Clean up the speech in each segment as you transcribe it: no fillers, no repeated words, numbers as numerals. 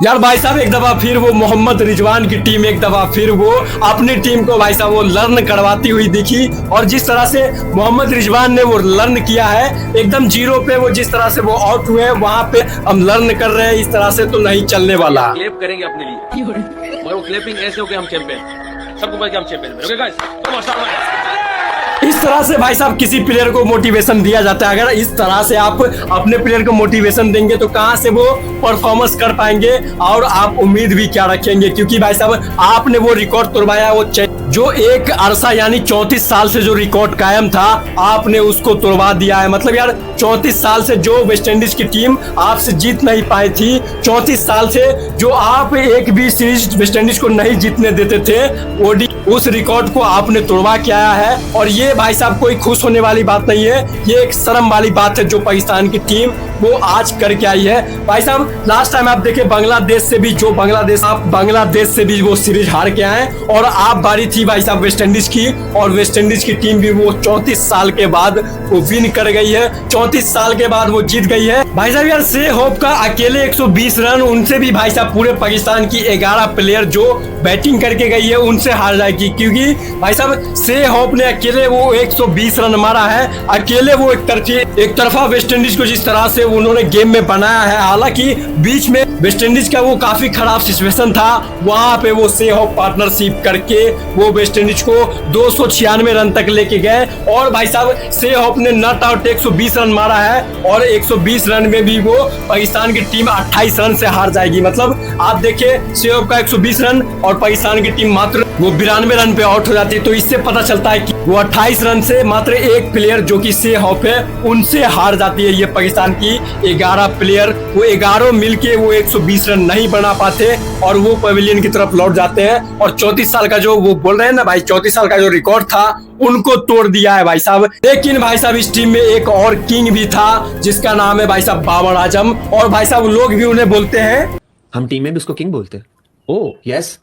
यार भाई साहब एक दफा फिर वो मोहम्मद रिजवान की टीम एक दफा फिर वो अपनी टीम को भाई साहब वो लर्न करवाती हुई दिखी। और जिस तरह से मोहम्मद रिजवान ने वो लर्न किया है एकदम जीरो पे, वो जिस तरह से वो आउट हुए वहां पे हम लर्न कर रहे हैं, इस तरह से तो नहीं चलने वाला। क्लेप करेंगे अपने लिए मगर वो क्लेपिंग ऐसे हो कि हम चैंपियन, सबको पता कि हम चैंपियन हैं। ओके गाइस, इस तरह से भाई साहब किसी प्लेयर को मोटिवेशन दिया जाता है। अगर इस तरह से आप अपने प्लेयर को मोटिवेशन देंगे तो कहां से वो परफॉर्मेंस कर पाएंगे और आप उम्मीद भी क्या रखेंगे, क्योंकि भाई साहब आपने वो रिकॉर्ड तोड़वाया, वो जो एक अरसा यानी 34 साल से जो रिकॉर्ड कायम था आपने उसको तोड़वा दिया है। मतलब यार 34 साल से जो वेस्ट इंडीज की टीम आपसे जीत नहीं पाई थी, 34 साल से जो आप एक भी सीरीज वेस्ट इंडीज को नहीं जीतने देते थे, ओडी उस रिकॉर्ड को आपने तोड़वा के आया है। और ये भाई साहब कोई खुश होने वाली बात नहीं है, ये एक शर्म वाली बात है जो पाकिस्तान की टीम वो आज करके आई है। भाई साहब लास्ट टाइम आप देखे बांग्लादेश से भी बांग्लादेश से भी वो सीरीज हार के आए और आप बारी थी भाई साहब वेस्ट इंडीज की, और वेस्ट इंडीज की टीम भी वो 34 साल के बाद वो विन कर गई है, 34 साल के बाद वो जीत गई है। भाई साहब यार से होप का अकेले 120 रन, उनसे भी भाई साहब पूरे पाकिस्तान की 11 प्लेयर जो बैटिंग करके गई है उनसे हार जाएगी, क्योंकि भाई साहब से होप ने अकेले वो 120 रन मारा है। अकेले वो एक तरफा वेस्ट इंडीज को जिस तरह से उन्होंने गेम में बनाया है, हालांकि बीच में वेस्ट इंडीज का वो काफी खराब सिचुएशन था, वहां पे वो से होप पार्टनरशिप करके वो वेस्ट इंडीज को 296 रन तक लेके गए। और भाई साहब से होप ने नॉट आउट 120 रन मारा है और 120 रन में भी वो पाकिस्तान की टीम 28 रन से हार जाएगी। मतलब आप देखिए से होप का 120 रन और पाकिस्तान की टीम मात्र वो 92 रन पे आउट हो जाती है। तो इससे पता चलता है कि वो 28 रन से मात्र एक प्लेयर जो कि से होप है उनसे हार जाती है ये पाकिस्तान की 11 प्लेयर। वो 11 मिलके वो 120 रन नहीं बना पाते और वो पवेलियन की तरफ लौट जाते हैं। और 34 साल का जो वो बोल रहे हैं ना भाई, 34 साल का जो रिकॉर्ड था उनको तोड़ दिया है भाई साहब। लेकिन भाई साहब इस टीम में एक और किंग भी था जिसका नाम है भाई साहब बाबर आजम, और भाई साहब लोग भी उन्हें बोलते हैं, हम टीम में भी उसको किंग बोलते हैं। ओह यस,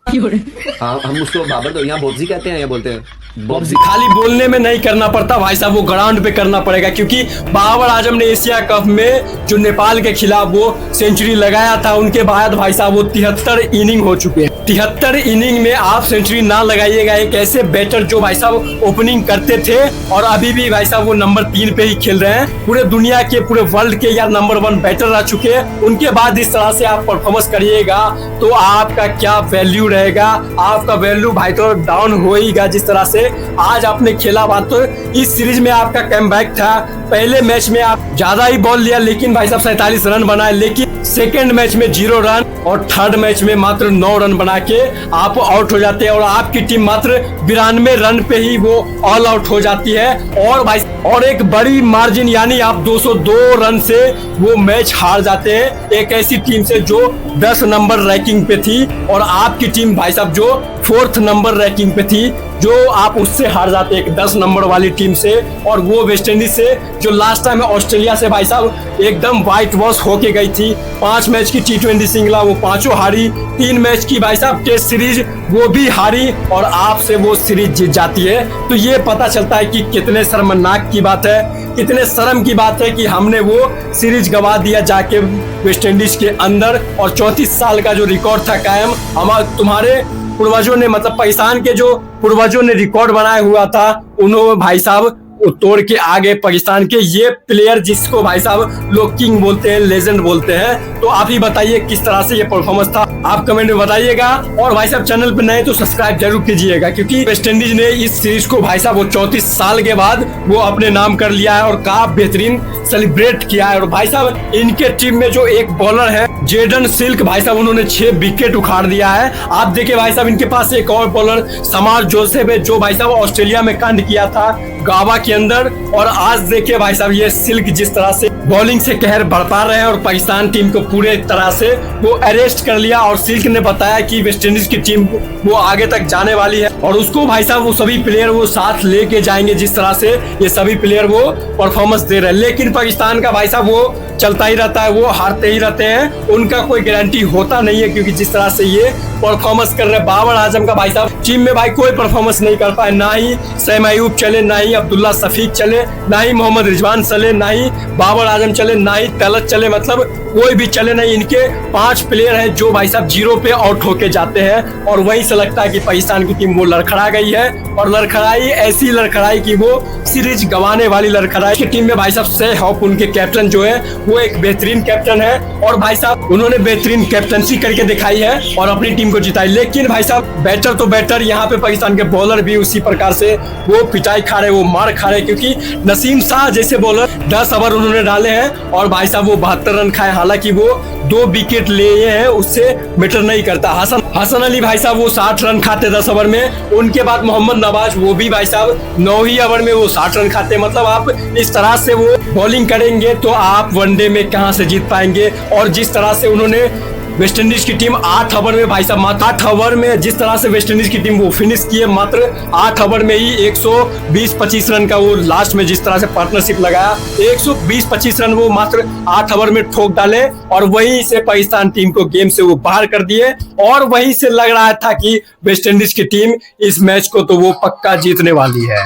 हाँ हम उसको बाबर तो यहाँ बोब्जी कहते हैं, या बोलते हैं बोब्जी। खाली बोलने में नहीं करना पड़ता भाई साहब, वो ग्राउंड पे करना पड़ेगा, क्योंकि बाबर आजम ने एशिया कप में जो नेपाल के खिलाफ वो सेंचुरी लगाया था, उनके बाद भाई साहब वो 73 इनिंग हो चुके हैं। 73 इनिंग में आप सेंचुरी ना लगाइएगा एक ऐसे बैटर जो भाई साहब ओपनिंग करते थे और अभी भी भाई साहब वो नंबर 3 पे ही खेल रहे हैं, पूरे दुनिया के पूरे वर्ल्ड के यार नंबर 1 बैटर रह चुके हैं। उनके बाद इस तरह से आप परफॉर्मेंस करिएगा तो आपका क्या वैल्यू रहेगा, आपका वैल्यू भाई तो डाउन होएगा। जिस तरह से आज आपने खेला बात, तो इस सीरीज में आपका कमबैक था। पहले मैच में आप ज्यादा ही बॉल लिया लेकिन भाई साहब 47 रन बनाए, लेकिन सेकेंड मैच में 0 रन और थर्ड मैच में मात्र 9 रन बना के आप आउट हो जाते हैं और आपकी टीम मात्र 92 रन पे ही वो ऑल आउट हो जाती है। और भाई और एक बड़ी मार्जिन यानी आप 202 रन से वो मैच हार जाते हैं एक ऐसी टीम से जो 10 नंबर रैंकिंग पे थी, और आपकी टीम भाई साहब जो 4th नंबर रैंकिंग पे थी, जो आप उससे हार जाते एक 10 नंबर वाली टीम से। और वो वेस्ट इंडीज से जो लास्ट टाइम ऑस्ट्रेलिया से भाई साहब एकदम व्हाइट वॉश होके गई थी, 5 मैच की T20 श्रृंखला वो 5 हारी, 3 मैच की भाई साहब टेस्ट सीरीज वो भी हारी और आपसे वो सीरीज जीत जाती है। तो ये पता चलता है कि कितने शर्मनाक की बात है, कितने शर्म की बात है कि हमने वो सीरीज गवा दिया जाके वेस्ट इंडीज के अंदर। और 34 साल का जो रिकॉर्ड था कायम, तुम्हारे पूर्वजों ने मतलब पाकिस्तान के जो पूर्वजों ने रिकॉर्ड बनाया हुआ था, उन्होंने भाई साहब तोड़ के आगे पाकिस्तान के ये प्लेयर जिसको भाई साहब लोग किंग बोलते हैं, लेजेंड बोलते हैं। तो आप ही बताइए किस तरह से ये परफॉर्मेंस था, आप कमेंट में बताइएगा। और भाई साहब चैनल पे नए तो सब्सक्राइब जरूर कीजिएगा, क्योंकि वेस्ट इंडीज ने इस सीरीज को भाई साहब वो 34 साल के बाद वो अपने नाम कर लिया है और काफी बेहतरीन सेलिब्रेट किया है। और भाई साहब इनके टीम में जो एक बॉलर है जेडन सिल्क, भाई साहब उन्होंने 6 विकेट उखाड़ दिया है। आप देखिए भाई साहब इनके पास एक और बॉलर समार जोसेफ है जो भाई साहब ऑस्ट्रेलिया में कांड किया था गावा के अंदर। और आज देखिए भाई साहब ये सिल्क जिस तरह से बॉलिंग से कहर बरपा रहे हैं और पाकिस्तान टीम को पूरे तरह से वो अरेस्ट कर लिया। और सिल्क ने बताया कि वेस्ट इंडीज की टीम वो आगे तक जाने वाली है और उसको भाई साहब वो सभी प्लेयर वो साथ लेके जाएंगे, जिस तरह से ये सभी प्लेयर वो परफॉर्मेंस दे रहे हैं। लेकिन पाकिस्तान का भाई साहब वो चलता ही रहता है, वो हारते ही रहते हैं, उनका कोई गारंटी होता नहीं है, क्योंकि जिस तरह से ये परफॉर्मेंस कर रहे हैं। बाबर आजम का भाई साहब टीम में भाई कोई परफॉर्मेंस नहीं कर पाए, ना ही सैम अयूब चले, ना ही अब्दुल्ला शफीक चले, ना ही मोहम्मद रिजवान चले, ना ही बाबर आजम चले, ना ही तलत चले, मतलब कोई भी चले नहीं। इनके 5 प्लेयर हैं जो भाई साहब 0 पे आउट होके जाते हैं और वहीं से लगता है कि पाकिस्तान की टीम वो लड़खड़ा गई है, और लड़खड़ाई ऐसी लड़खड़ाई की वो सीरीज गंवाने वाली लड़खड़ाई की टीम में भाई साहब सहॉप उनके कैप्टन जो है वो एक बेहतरीन कैप्टन है, और भाई साहब उन्होंने बेहतरीन कैप्टनसी करके दिखाई है और अपनी टीम को जिताई। लेकिन भाई साहब बैटर तो बैटर, यहाँ पे पाकिस्तान के बॉलर भी उसी प्रकार से वो पिटाई खा रहे, वो मार खा रहे, क्योंकि नसीम शाह जैसे बॉलर 10 ओवर उन्होंने डाले हैं और भाई साहब वो 72 रन खाए, हालांकि वो 2 विकेट लिए हैं, उससे मैटर नहीं करता। हसन अली भाई साहब वो 60 रन खाते 10 ओवर में, उनके बाद मोहम्मद नवाज वो भी भाई साहब 9 ही ओवर में वो 60 रन खाते। मतलब आप इस तरह से वो बॉलिंग करेंगे तो आप वनडे में कहां से जीत पाएंगे। और जिस तरह से उन्होंने वेस्ट इंडीज की टीम 8 ओवर में भाई साहब मात्र 8 ओवर में जिस तरह से वेस्ट इंडीज की टीम वो फिनिश किए, मात्र 8 ओवर में ही 120-25 रन का वो लास्ट में जिस तरह से पार्टनरशिप लगाया, 120-25 रन वो मात्र 8 ओवर में ठोक डाले और वहीं से पाकिस्तान टीम को गेम से वो बाहर कर दिए। और वहीं से लग रहा था कि वेस्ट इंडीज की टीम इस मैच को तो वो पक्का जीतने वाली है।